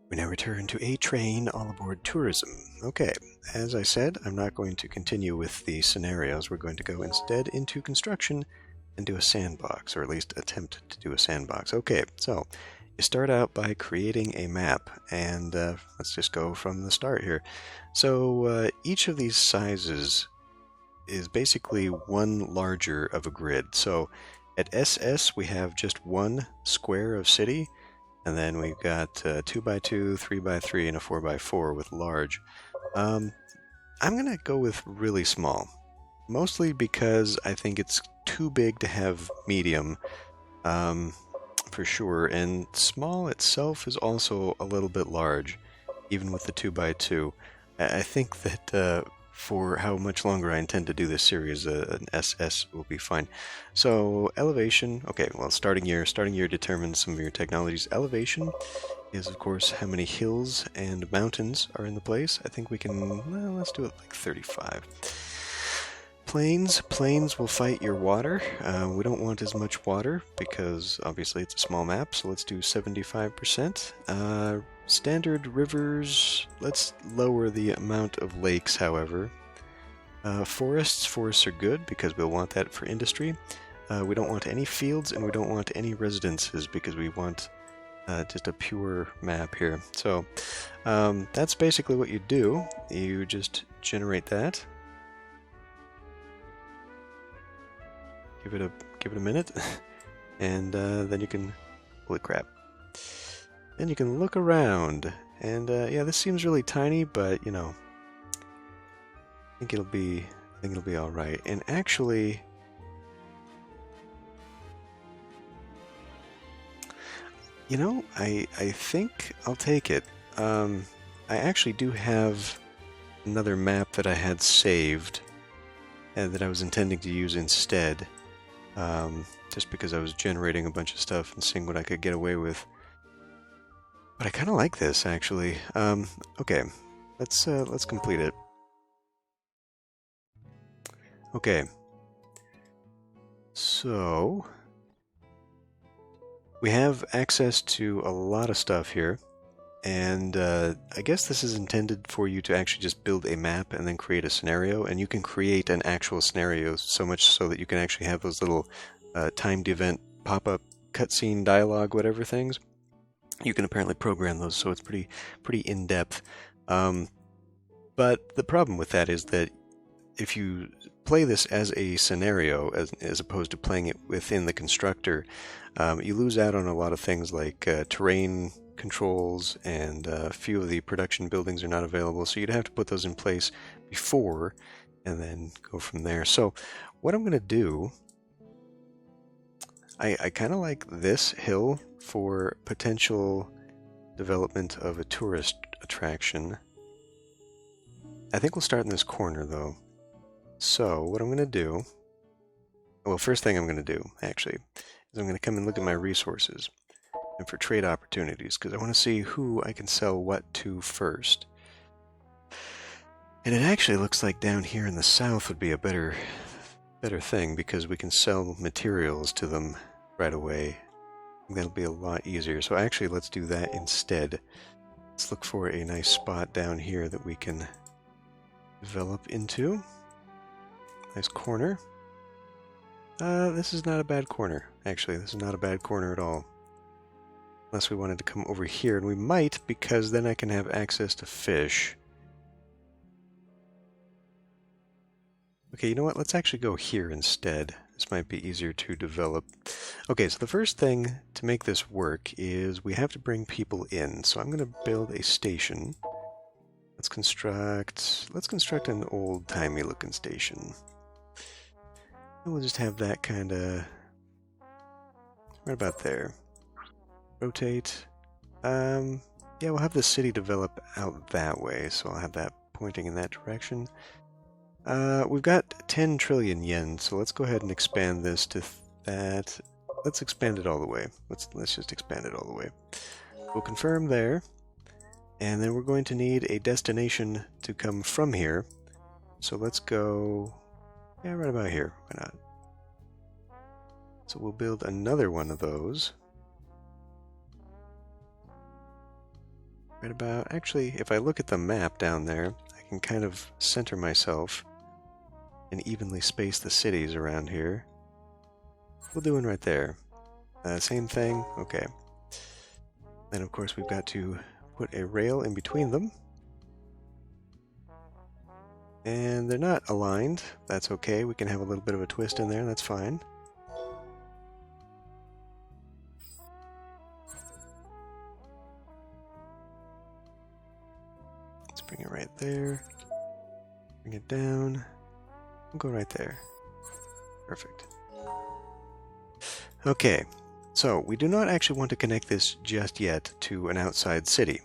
We now return to A Train All Aboard Tourism. Okay, as I said, I'm not going to continue with the scenarios. We're going to go instead into construction and do a sandbox, or at least attempt to do a sandbox. Okay, so you start out by creating a map, and let's just go from the start here. So each of these sizes is basically one larger of a grid. So at SS, we have just one square of city, and then we've got 2x2, 3x3, and a 4x4 with large. I'm going to go with really small, mostly because I think it's too big to have medium, for sure, and small itself is also a little bit large, even with the 2x2. I think that for how much longer I intend to do this series, an SS will be fine. So elevation, okay, well, starting year determines some of your technologies. Elevation is, of course, how many hills and mountains are in the place. I think we can, well, let's do it like 35. Plains will fight your water. We don't want as much water because obviously it's a small map, so let's do 75%. Standard rivers, let's lower the amount of lakes, however. Forests are good because we'll want that for industry. We don't want any fields and we don't want any residences because we want just a pure map here. So that's basically what you do. You just generate that. Give it a minute, and then you can, holy crap. Then you can look around, and yeah, this seems really tiny, but you know, I think it'll be all right. And actually, you know, I think I'll take it. I actually do have another map that I had saved and that I was intending to use instead, just because I was generating a bunch of stuff and seeing what I could get away with. But I kind of like this, actually. Okay, let's complete it. Okay, so we have access to a lot of stuff here, and I guess this is intended for you to actually just build a map and then create a scenario, and you can create an actual scenario so much so that you can actually have those little timed event pop-up cutscene dialogue, whatever things. You can apparently program those, so it's pretty in-depth. But the problem with that is that if you play this as a scenario, as opposed to playing it within the constructor, you lose out on a lot of things like terrain controls, and a few of the production buildings are not available, so you'd have to put those in place before and then go from there. So what I'm going to do, I kind of like this hill for potential development of a tourist attraction. I think we'll start in this corner, though. So what I'm going to do, well, first thing I'm going to do, actually, is I'm going to come and look at my resources and for trade opportunities, because I want to see who I can sell what to first. And it actually looks like down here in the south would be a better thing, because we can sell materials to them right away. That'll be a lot easier. So actually, let's do that instead. Let's look for a nice spot down here that we can develop into. Nice corner. This is not a bad corner. Actually, this is not a bad corner at all. Unless we wanted to come over here, and we might, because then I can have access to fish. Okay, you know what? Let's actually go here instead. This might be easier to develop. Okay, so the first thing to make this work is we have to bring people in. So I'm going to build a station. Let's construct an old-timey looking station. And we'll just have that kind of right about there. Rotate. Yeah, we'll have the city develop out that way, so I'll have that pointing in that direction. We've got 10 trillion yen, so let's go ahead and expand this to that. Let's expand it all the way. Let's just expand it all the way. We'll confirm there, and then we're going to need a destination to come from here. So let's go, yeah, right about here. Why not? So we'll build another one of those. right about... Actually, if I look at the map down there, I can kind of center myself and evenly space the cities around here. We'll do one right there. Same thing. Okay. Then, of course, we've got to put a rail in between them. And they're not aligned. That's okay. We can have a little bit of a twist in there. That's fine. Let's bring it right there. Bring it down. We'll go right there. Perfect. Okay. So, we do not actually want to connect this just yet to an outside city.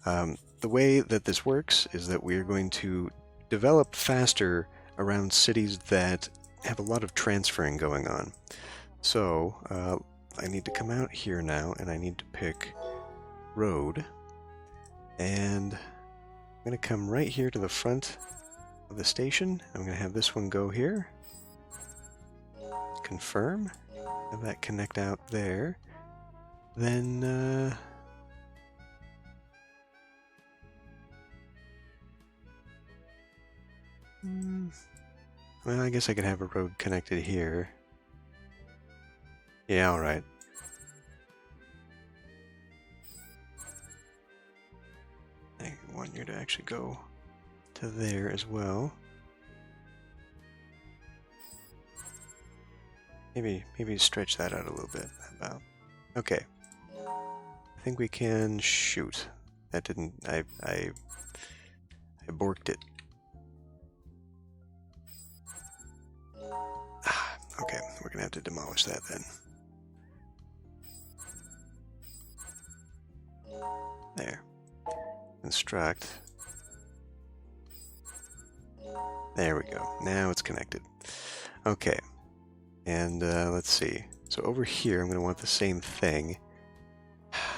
The way that this works is that we are going to develop faster around cities that have a lot of transferring going on. So, I need to come out here now, and I need to pick road, and I'm going to come right here to the front of the station. I'm going to have this one go here. Confirm. Have that connect out there. Then, well, I guess I could have a road connected here. Yeah, alright. I want you to actually go to there as well. Maybe stretch that out a little bit. About. Okay. I think we can shoot. That didn't... I borked it. Okay, we're gonna have to demolish that then. There. Construct. There we go. Now it's connected. Okay. And let's see. So over here, I'm going to want the same thing.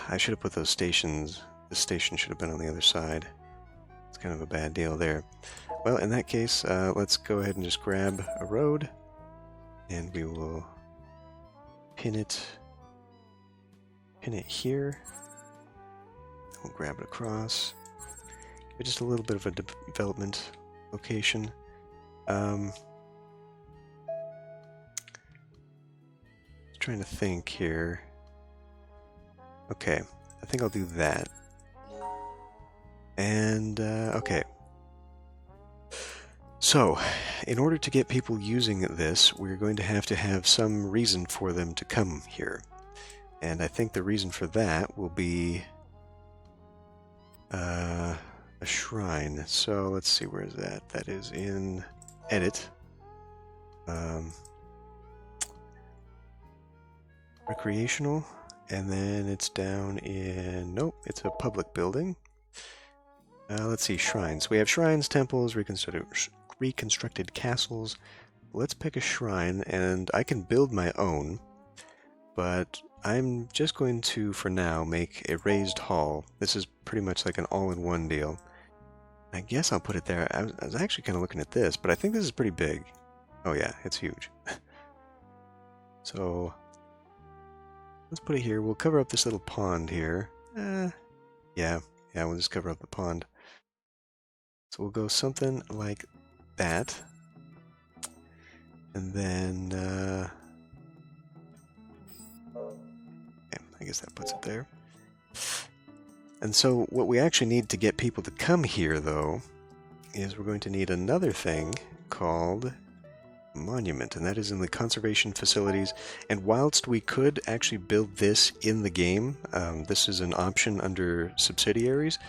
I should have put those stations. The station should have been on the other side. It's kind of a bad deal there. Well, in that case, let's go ahead and just grab a road. And we will pin it here. We'll grab it across. Just a little bit of a development location. Trying to think here. Okay, I think I'll do that. And, okay. So, in order to get people using this, we're going to have some reason for them to come here. And I think the reason for that will be a shrine. So, let's see, where is that? That is in Edit. Recreational, and then it's down in... Nope, it's a public building. Let's see, shrines. We have shrines, temples, reconstructed castles. Let's pick a shrine, and I can build my own, but I'm just going to, for now, make a raised hall. This is pretty much like an all-in-one deal. I guess I'll put it there. I was actually kind of looking at this, but I think this is pretty big. Oh yeah, it's huge. So... let's put it here. We'll cover up this little pond here. Yeah, we'll just cover up the pond. So we'll go something like that. And then, okay, I guess that puts it there. And so what we actually need to get people to come here, though, is we're going to need another thing called monument, and that is in the conservation facilities. And whilst we could actually build this in the game, this is an option under subsidiaries,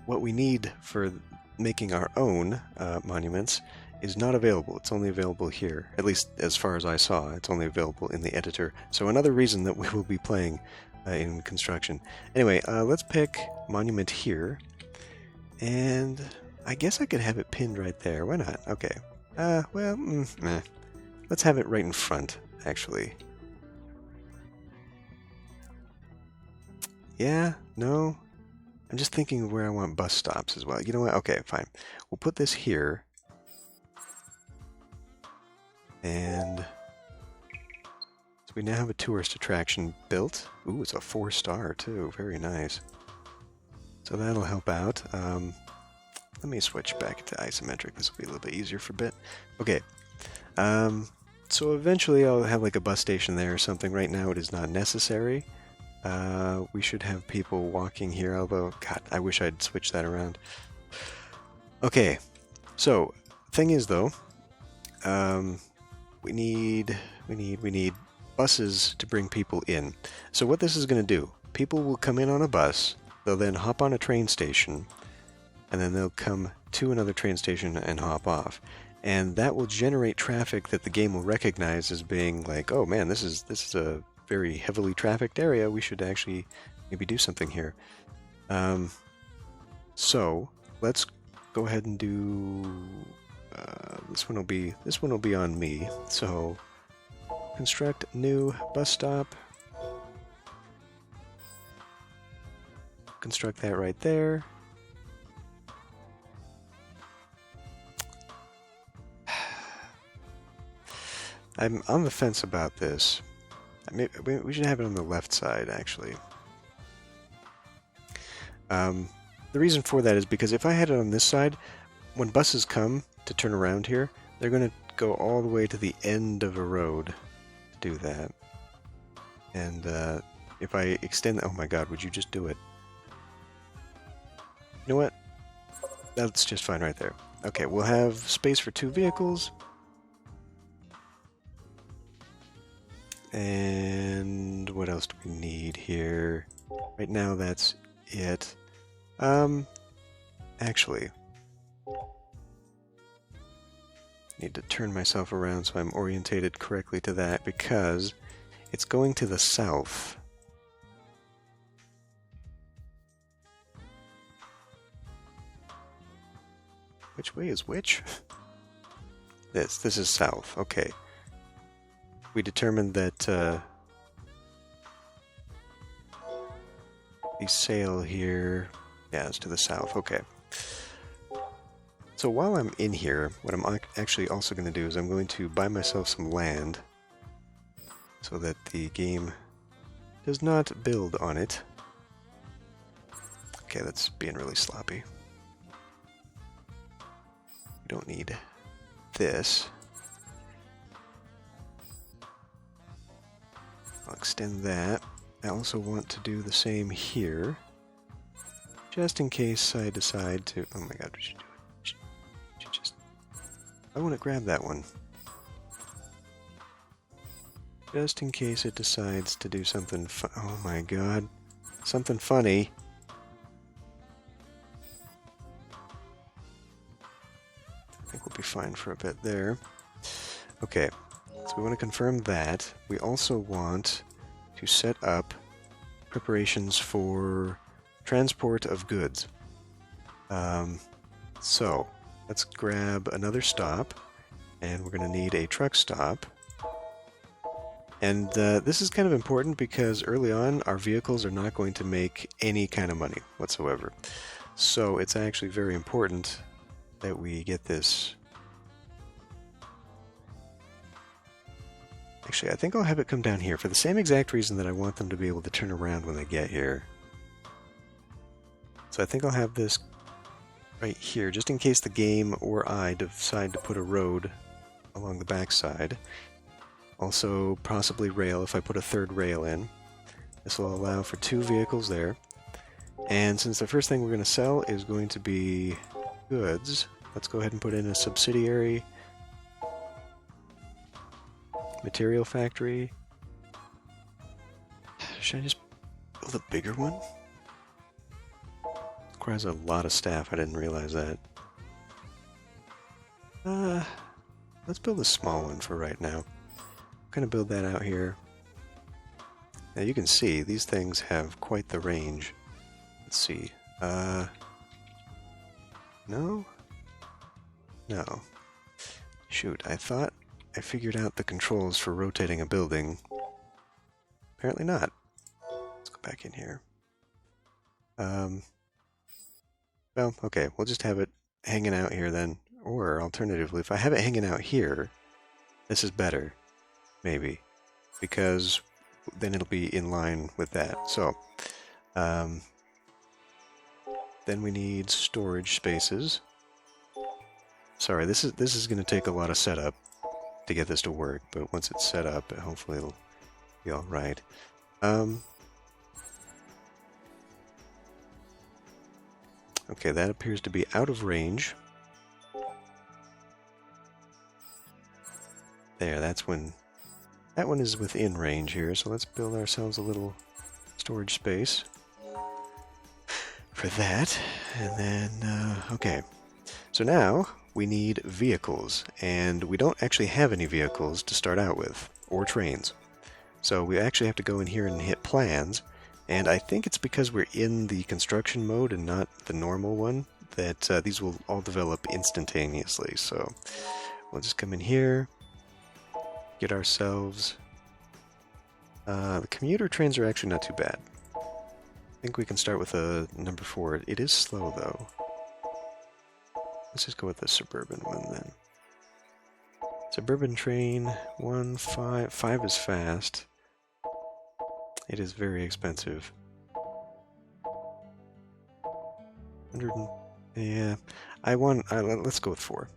what we need for making our own monuments is not available. It's only available here, at least as far as I saw. It's only available in the editor. So another reason that we will be playing in construction. Anyway, let's pick monument here, and I guess I could have it pinned right there. Why not? Okay. Well, let's have it right in front, actually. Yeah, no. I'm just thinking of where I want bus stops as well. You know what? Okay, fine. We'll put this here. And so we now have a tourist attraction built. Ooh, it's a 4-star too. Very nice. So that'll help out. Let me switch back to isometric. This will be a little bit easier for a bit. Okay. So eventually I'll have like a bus station there or something. Right now it is not necessary. We should have people walking here, although, God, I wish I'd switch that around. Okay, so, thing is though, we need buses to bring people in. So what this is going to do, people will come in on a bus, they'll then hop on a train station, and then they'll come to another train station and hop off. And that will generate traffic that the game will recognize as being like, oh man, this is a very heavily trafficked area. We should actually maybe do something here. So let's go ahead and do this one will be on me. So construct new bus stop. Construct that right there. I'm on the fence about this. We should have it on the left side, actually. The reason for that is because if I had it on this side, when buses come to turn around here, they're going to go all the way to the end of a road to do that. And if I extend... Oh my god, would you just do it? You know what? That's just fine right there. Okay, we'll have space for 2 vehicles. And what else do we need here? Right now, that's it. Actually, need to turn myself around so I'm orientated correctly to that because it's going to the south. Which way is which? This is south. Okay. We determined that the sail here, yeah, is to the south. Okay. So while I'm in here, what I'm actually also going to do is I'm going to buy myself some land so that the game does not build on it. Okay, that's being really sloppy. We don't need this. I'll extend that. I also want to do the same here, just in case I decide to... Oh my god, we should do it. Should just... I want to grab that one. Just in case it decides to do something oh my god. Something funny. I think we'll be fine for a bit there. Okay. So we want to confirm that. We also want to set up preparations for transport of goods. So let's grab another stop, and we're going to need a truck stop. And this is kind of important because early on our vehicles are not going to make any kind of money whatsoever. So it's actually very important that we get this. Actually, I think I'll have it come down here for the same exact reason that I want them to be able to turn around when they get here. So I think I'll have this right here, just in case the game or I decide to put a road along the backside. Also, possibly rail if I put a third rail in. This will allow for 2 vehicles there. And since the first thing we're going to sell is going to be goods, let's go ahead and put in a subsidiary material factory. Should I just build a bigger one? Requires a lot of staff. I didn't realize that. Let's build a small one for right now. I'm gonna build that out here. Now you can see these things have quite the range. Let's see. No? No. Shoot, I thought I figured out the controls for rotating a building. Apparently not. Let's go back in here. Well, okay, we'll just have it hanging out here then. Or, alternatively, if I have it hanging out here, this is better. Maybe. Because then it'll be in line with that. So, Then we need storage spaces. Sorry, this is going to take a lot of setup to get this to work, but once it's set up, hopefully it'll be all right. Okay, that appears to be out of range. There, that's when... That one is within range here, so let's build ourselves a little storage space for that. And then, okay. So now we need vehicles, and we don't actually have any vehicles to start out with, or trains. So we actually have to go in here and hit plans, and I think it's because we're in the construction mode and not the normal one that these will all develop instantaneously. So we'll just come in here, get ourselves... the commuter trains are actually not too bad. I think we can start with a number 4. It is slow, though. Let's just go with the suburban one, then. Suburban train, 1, 5. 5 is fast. It is very expensive. 100 and, yeah, let's go with 4.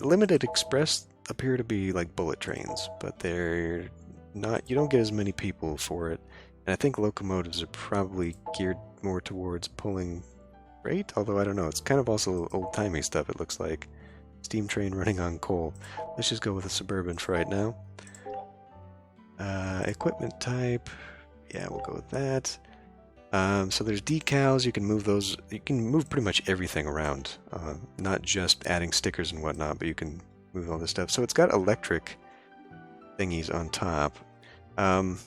Limited Express appear to be like bullet trains, but they're not, you don't get as many people for it. And I think locomotives are probably geared more towards pulling freight, although I don't know, it's kind of also old-timey stuff, it looks like. Steam train running on coal. Let's just go with a suburban for right now. Equipment type, yeah, we'll go with that. So there's decals, you can move those, you can move pretty much everything around, not just adding stickers and whatnot, but you can move all this stuff. So it's got electric thingies on top. Okay,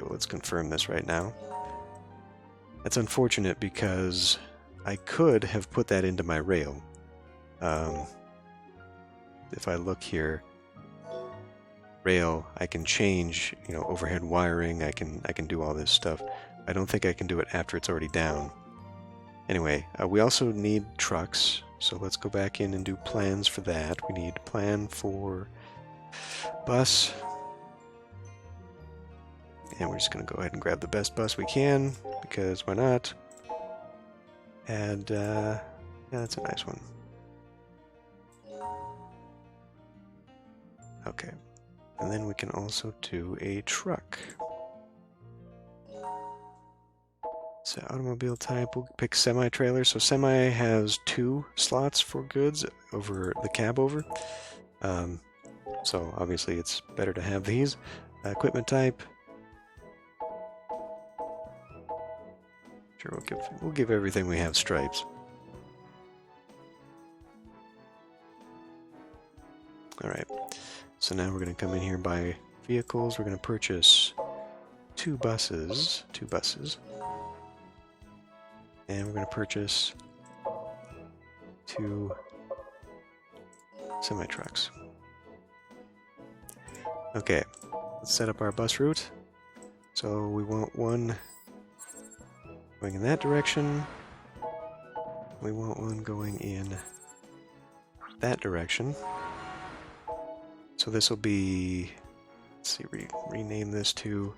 well, let's confirm this right now. That's unfortunate because I could have put that into my rail. If I look here, rail, I can change, you know, overhead wiring, I can do all this stuff. I don't think I can do it after it's already down. Anyway, we also need trucks, so let's go back in and do plans for that. We need plan for bus. And we're just going to go ahead and grab the best bus we can, because why not? And, yeah, that's a nice one. Okay. And then we can also do a truck. So automobile type, we'll pick semi-trailer. So semi has 2 slots for goods over the cab over. So obviously it's better to have these. Equipment type. Sure, we'll give everything we have stripes. Alright, so now we're going to come in here and buy vehicles. We're going to purchase 2 buses. And we're going to purchase 2 semi-trucks. Okay, let's set up our bus route. So we want one going in that direction. We want one going in that direction. So this will be, let's see, rename this to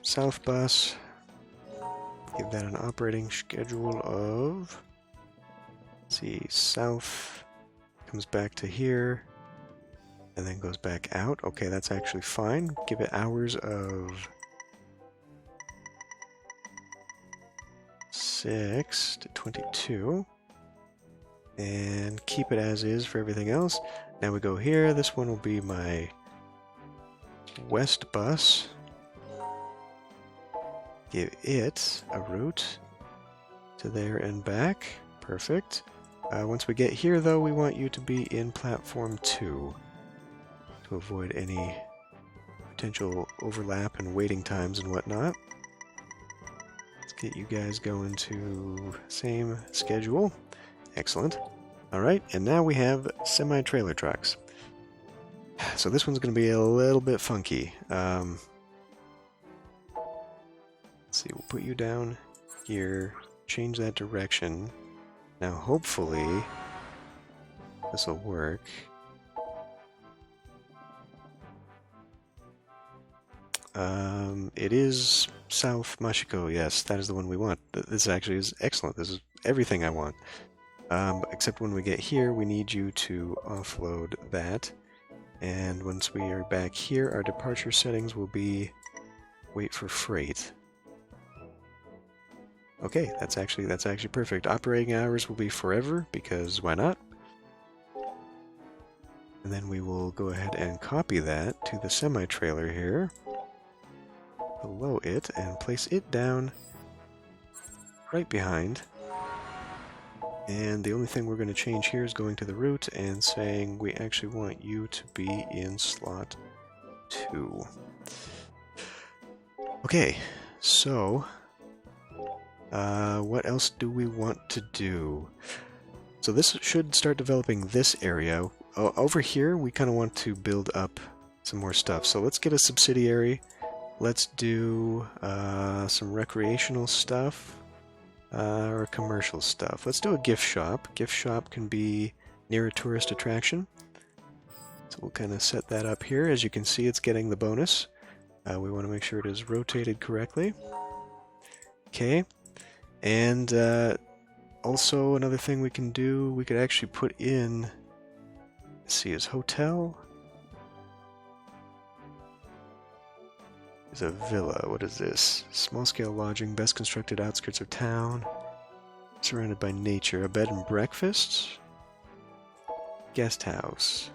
South Bus. Give that an operating schedule of, let's see, south comes back to here and then goes back out. Okay, that's actually fine. Give it hours of 6 to 22 and keep it as is for everything else. Now we go here. This one will be my west bus. Give it a route to there and back. Perfect. Once we get here, though, we want you to be in platform 2 to avoid any potential overlap and waiting times and whatnot. Let's get you guys going to same schedule. Excellent. Alright, and now we have semi-trailer trucks. So this one's going to be a little bit funky. Let's see, we'll put you down here, change that direction. Now hopefully this will work. It is South Mashiko. Yes, that is the one we want. This actually is excellent. This is everything I want. Except when we get here, we need you to offload that. And once we are back here, our departure settings will be wait for freight. Okay, that's actually perfect. Operating hours will be forever, because why not? And then we will go ahead and copy that to the semi-trailer here, below it, and place it down right behind. And the only thing we're going to change here is going to the route and saying we actually want you to be in slot 2. Okay, so what else do we want to do? So this should start developing this area. Over here, we kind of want to build up some more stuff. So let's get a subsidiary. Let's do some recreational stuff or commercial stuff. Let's do a gift shop. Gift shop can be near a tourist attraction. So we'll kind of set that up here. As you can see, it's getting the bonus. We want to make sure it is rotated correctly. Okay. And also another thing we can do, we could actually put in, let's see, is hotel? Is a villa. What is this? Small-scale lodging, best constructed outskirts of town, surrounded by nature. A bed and breakfast? Guest house.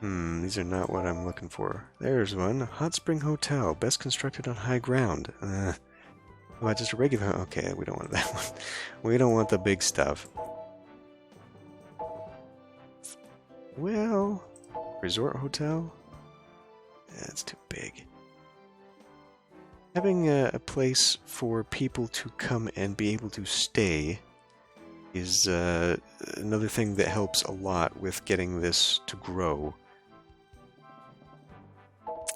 These are not what I'm looking for. There's one. Hot Spring Hotel, best constructed on high ground. How about just a regular? Okay, we don't want that one. We don't want the big stuff. Well, resort hotel? That's too big. Having a place for people to come and be able to stay is another thing that helps a lot with getting this to grow.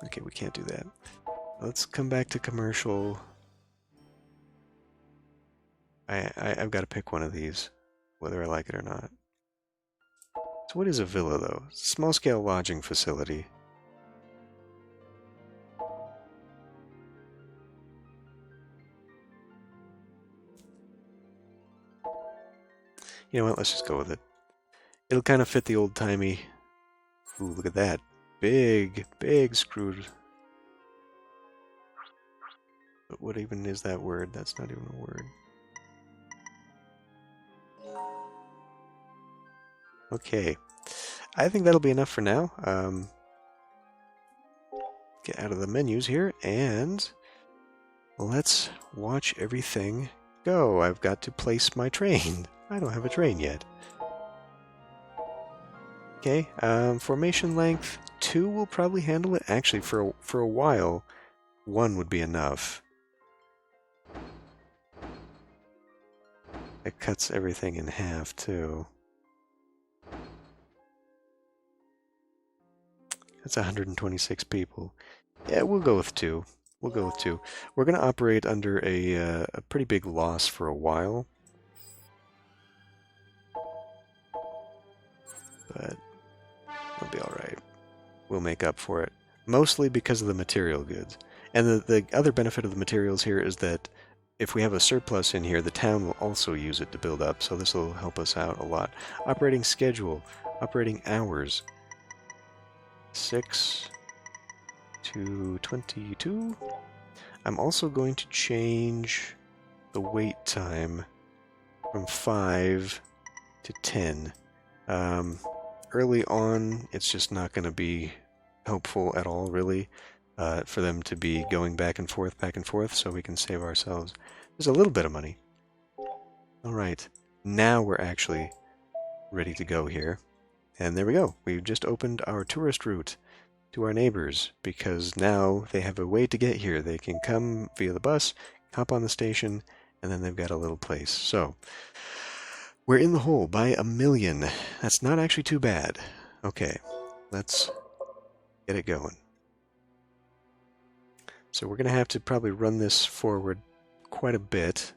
Okay, we can't do that. Let's come back to commercial. I've got to pick one of these, whether I like it or not. So what is a villa, though? Small-scale lodging facility. You know what, let's just go with it. It'll kind of fit the old-timey... Ooh, look at that. Big, big screwed... But what even is that word? That's not even a word. Okay. I think that'll be enough for now. Get out of the menus here, and... let's watch everything go. I've got to place my train. I don't have a train yet. Okay, formation length 2 will probably handle it. Actually, for a while, 1 would be enough. It cuts everything in half, too. That's 126 people. Yeah, we'll go with 2. We'll go with 2. We're going to operate under a pretty big loss for a while. But it'll be alright. We'll make up for it. Mostly because of the material goods. And the other benefit of the materials here is that if we have a surplus in here, the town will also use it to build up, so this will help us out a lot. Operating schedule. Operating hours. 6 to 22. I'm also going to change the wait time from 5 to 10. Early on, it's just not going to be helpful at all, really, for them to be going back and forth, so we can save ourselves just a little bit of money. Alright, now we're actually ready to go here. And there we go. We've just opened our tourist route to our neighbors, because now they have a way to get here. They can come via the bus, hop on the station, and then they've got a little place. So, we're in the hole by 1 million. That's not actually too bad. Okay, let's get it going. So we're going to have to probably run this forward quite a bit.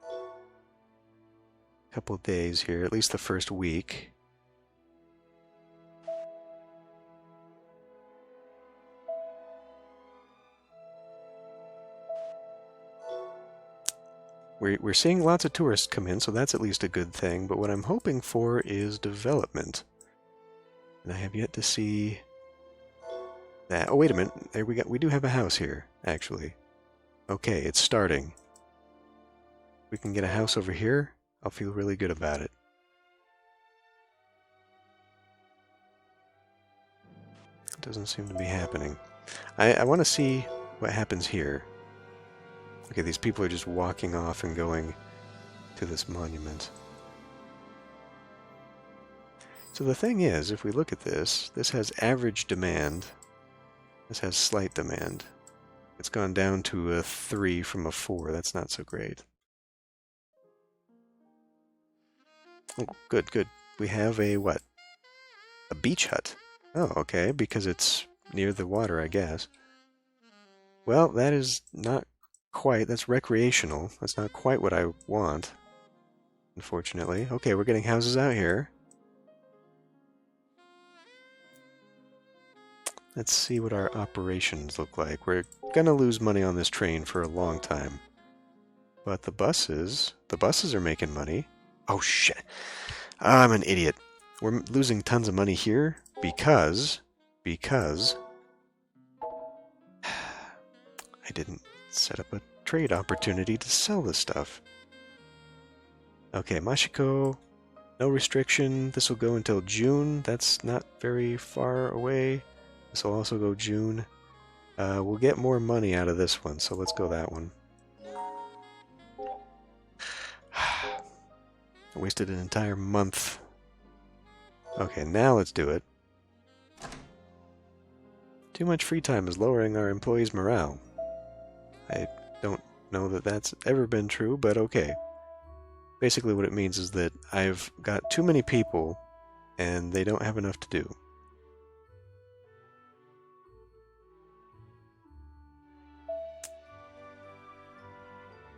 A couple of days here, at least the first week. We're seeing lots of tourists come in, so that's at least a good thing. But what I'm hoping for is development. And I have yet to see that. Oh, wait a minute. There we do have a house here, actually. Okay, it's starting. We can get a house over here. I'll feel really good about it. It doesn't seem to be happening. I want to see what happens here. Okay, these people are just walking off and going to this monument. So the thing is, if we look at this, this has average demand. This has slight demand. It's gone down to a 3 from a 4. That's not so great. Oh, good, good. We have a what? A beach hut. Oh, okay, because it's near the water, I guess. Well, that is not quite. That's recreational. That's not quite what I want, unfortunately. Okay, we're getting houses out here. Let's see what our operations look like. We're gonna lose money on this train for a long time. But the buses are making money. Oh shit. I'm an idiot. We're losing tons of money here because I didn't set up a trade opportunity to sell this stuff. Okay, Mashiko, no restriction. This will go until June. That's not very far away. This will also go June. We'll get more money out of this one, so let's go that one. I wasted an entire month. Okay, now let's do it. Too much free time is lowering our employees' morale. I don't know that that's ever been true, but okay. Basically what it means is that I've got too many people, and they don't have enough to do.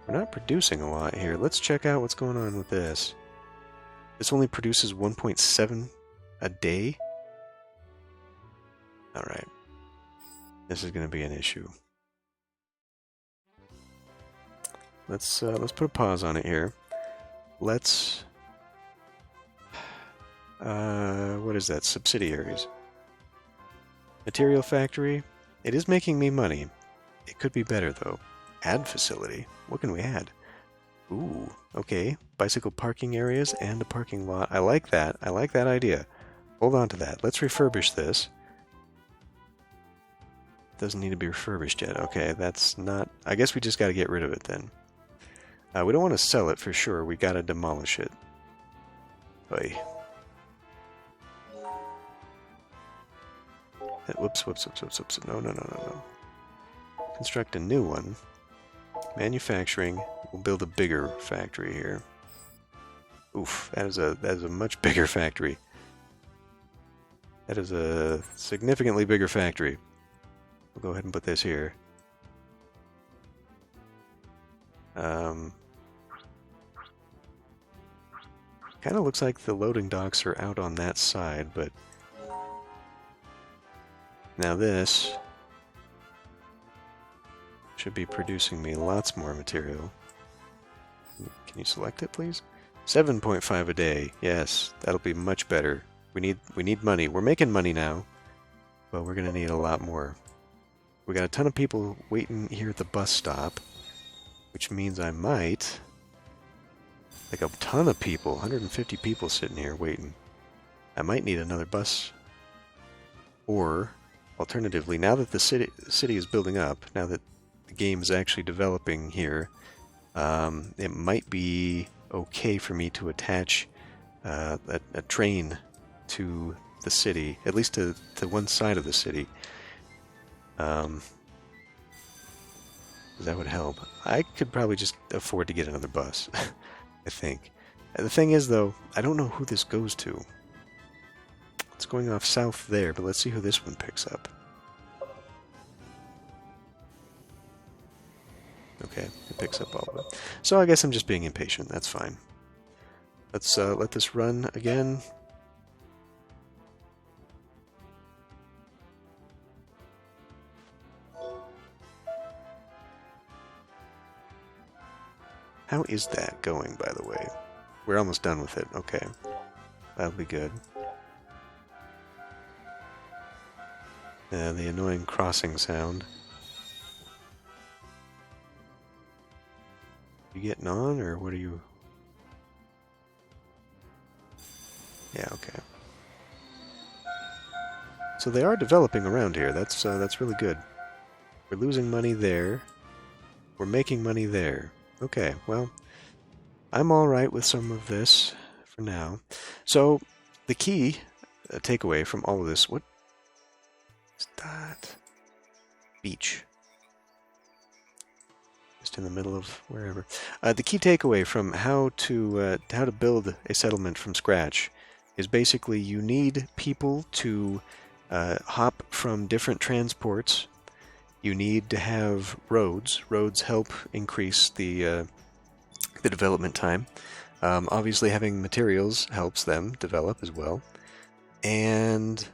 We're not producing a lot here. Let's check out what's going on with this. This only produces 1.7 a day? Alright. This is going to be an issue. Let's put a pause on it here. Let's... what is that? Subsidiaries. Material factory. It is making me money. It could be better, though. Add facility. What can we add? Ooh, okay. Bicycle parking areas and a parking lot. I like that. I like that idea. Hold on to that. Let's refurbish this. Doesn't need to be refurbished yet. Okay, that's not... I guess we just got to get rid of it then. We don't want to sell it for sure. We got to demolish it. Oy. Whoops. No. Construct a new one. Manufacturing. We'll build a bigger factory here. Oof, that is a much bigger factory. That is a significantly bigger factory. We'll go ahead and put this here. Kind of looks like the loading docks are out on that side, but now this should be producing me lots more material. Can you select it, please? 7.5 a day. Yes, that'll be much better. We need money. We're making money now, but we're gonna need a lot more. We got a ton of people waiting here at the bus stop, which means I might... like a ton of people, 150 people sitting here waiting. I might need another bus. Or, alternatively, now that the city is building up, now that the game is actually developing here, it might be okay for me to attach a train to the city, at least to one side of the city. That would help. I could probably just afford to get another bus, I think. The thing is, though, I don't know who this goes to. It's going off south there, but let's see who this one picks up. Okay, it picks up all of it. So I guess I'm just being impatient. That's fine. Let's let this run again. How is that going, by the way? We're almost done with it. Okay. That'll be good. The annoying crossing sound. You getting on, or what are you... Yeah, okay. So they are developing around here. That's really good. We're losing money there. We're making money there. Okay, well, I'm all right with some of this for now. So the key takeaway from all of this, what is that? Beach. Just in the middle of wherever. The key takeaway from how to build a settlement from scratch is basically you need people to hop from different transports. You need to have roads. Roads help increase the development time. Obviously, having materials helps them develop as well. And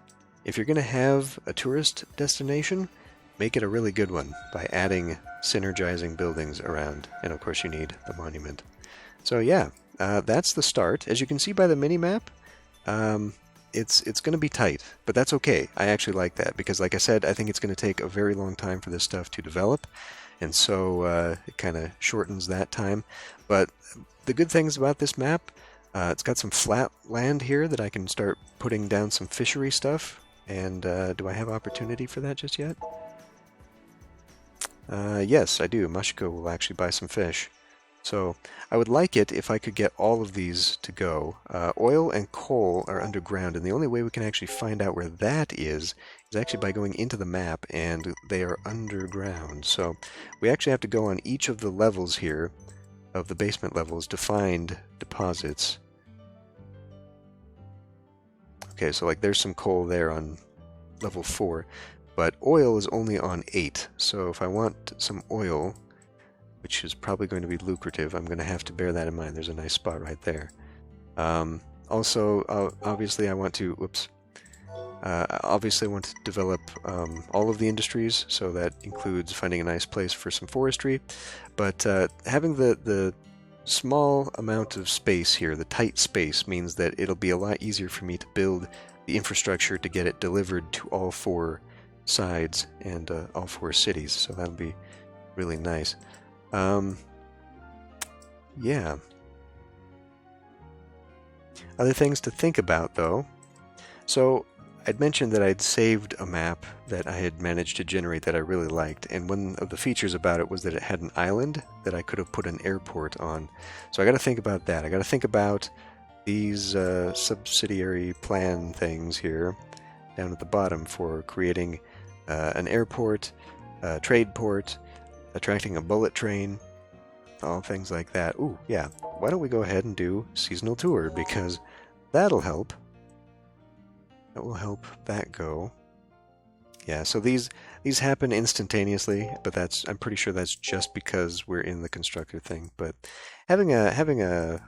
if you're going to have a tourist destination, make it a really good one by adding synergizing buildings around. And of course, you need the monument. So yeah, that's the start. As you can see by the mini-map, it's going to be tight, but that's okay. I actually like that because, like I said, I think it's going to take a very long time for this stuff to develop, and so it kind of shortens that time. But the good things about this map, it's got some flat land here that I can start putting down some fishery stuff. And do I have opportunity for that just yet? Yes, I do. Mashiko will actually buy some fish. So I would like it if I could get all of these to go. Oil and coal are underground, and the only way we can actually find out where that is actually by going into the map, and they are underground. So we actually have to go on each of the levels here, of the basement levels, to find deposits. Okay, so like there's some coal there on level 4, but oil is only on 8. So if I want some oil, which is probably going to be lucrative, I'm going to have to bear that in mind. There's a nice spot right there. Also, obviously I want to, obviously I want to develop all of the industries, so that includes finding a nice place for some forestry, but having the small amount of space here, the tight space, means that it'll be a lot easier for me to build the infrastructure to get it delivered to all 4 sides and all 4 cities, so that'll be really nice. Yeah. Other things to think about, though. So, I'd mentioned that I'd saved a map that I had managed to generate that I really liked, and one of the features about it was that it had an island that I could have put an airport on. So I got to think about that. I got to think about these subsidiary plan things here down at the bottom for creating an airport, a trade port, attracting a bullet train, all things like that. Ooh, yeah. Why don't we go ahead and do seasonal tour, because that'll help. That will help that go. Yeah, so these happen instantaneously, but I'm pretty sure that's just because we're in the constructor thing. But having a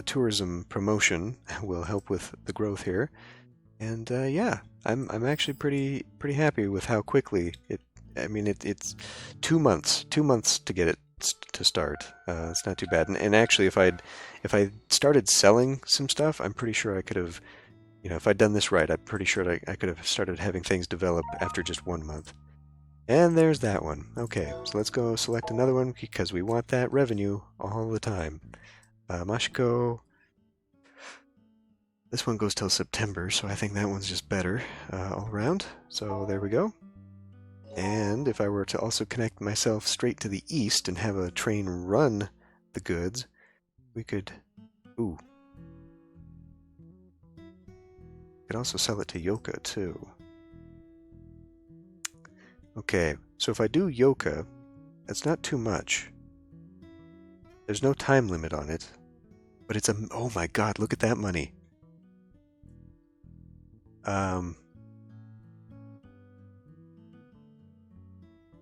tourism promotion will help with the growth here. And yeah, I'm actually pretty happy with how quickly it. I mean, it's 2 months to get it to start. It's not too bad. And actually, if I started selling some stuff, I'm pretty sure I could have, if I'd done this right, I'm pretty sure I could have started having things develop after just 1 month. And there's that one. Okay, so let's go select another one because we want that revenue all the time. Mashiko. This one goes till September, so I think that one's just better all around. So there we go. And if I were to also connect myself straight to the east and have a train run the goods, we could... Ooh. Could also sell it to Yoka, too. Okay, so if I do Yoka, that's not too much. There's no time limit on it, but it's a... Oh my god, look at that money.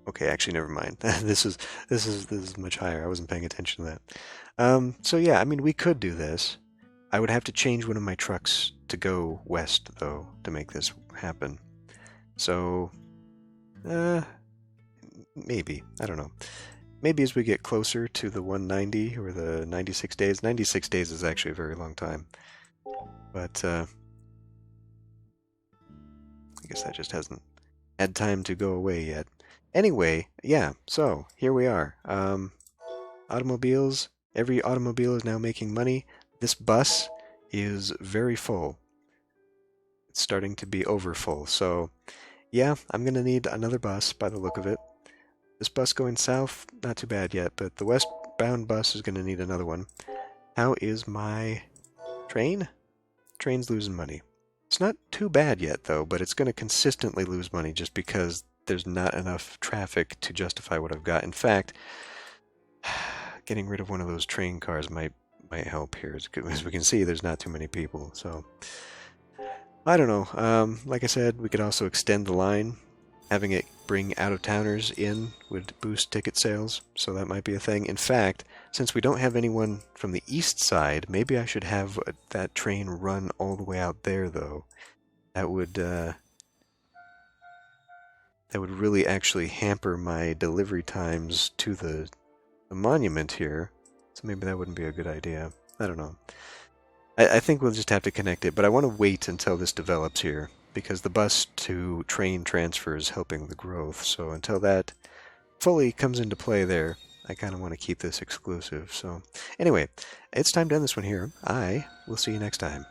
Okay, actually, never mind. This is much higher. I wasn't paying attention to that. So yeah, I mean, we could do this. I would have to change one of my trucks to go west, though, to make this happen. So, maybe. I don't know. maybe as we get closer to the 190 or the 96 days. 96 days is actually a very long time. But I guess that just hasn't had time to go away yet. Anyway, yeah, so here we are. Automobiles, every automobile is now making money. This bus is very full. It's starting to be over full. So, yeah, I'm going to need another bus by the look of it. This bus going south, not too bad yet, but the westbound bus is going to need another one. How is my train? Train's losing money. It's not too bad yet, though, but it's going to consistently lose money just because there's not enough traffic to justify what I've got. In fact, getting rid of one of those train cars might help here. As we can see, there's not too many people, so I don't know. Like I said, we could also extend the line. Having it bring out-of-towners in would boost ticket sales, so that might be a thing. In fact, since we don't have anyone from the east side, maybe I should have that train run all the way out there, though. That would really actually hamper my delivery times to the monument here. So maybe that wouldn't be a good idea. I don't know. I think we'll just have to connect it, but I want to wait until this develops here, because the bus to train transfer is helping the growth. So until that fully comes into play there, I kind of want to keep this exclusive. So anyway, it's time to end this one here. I will see you next time.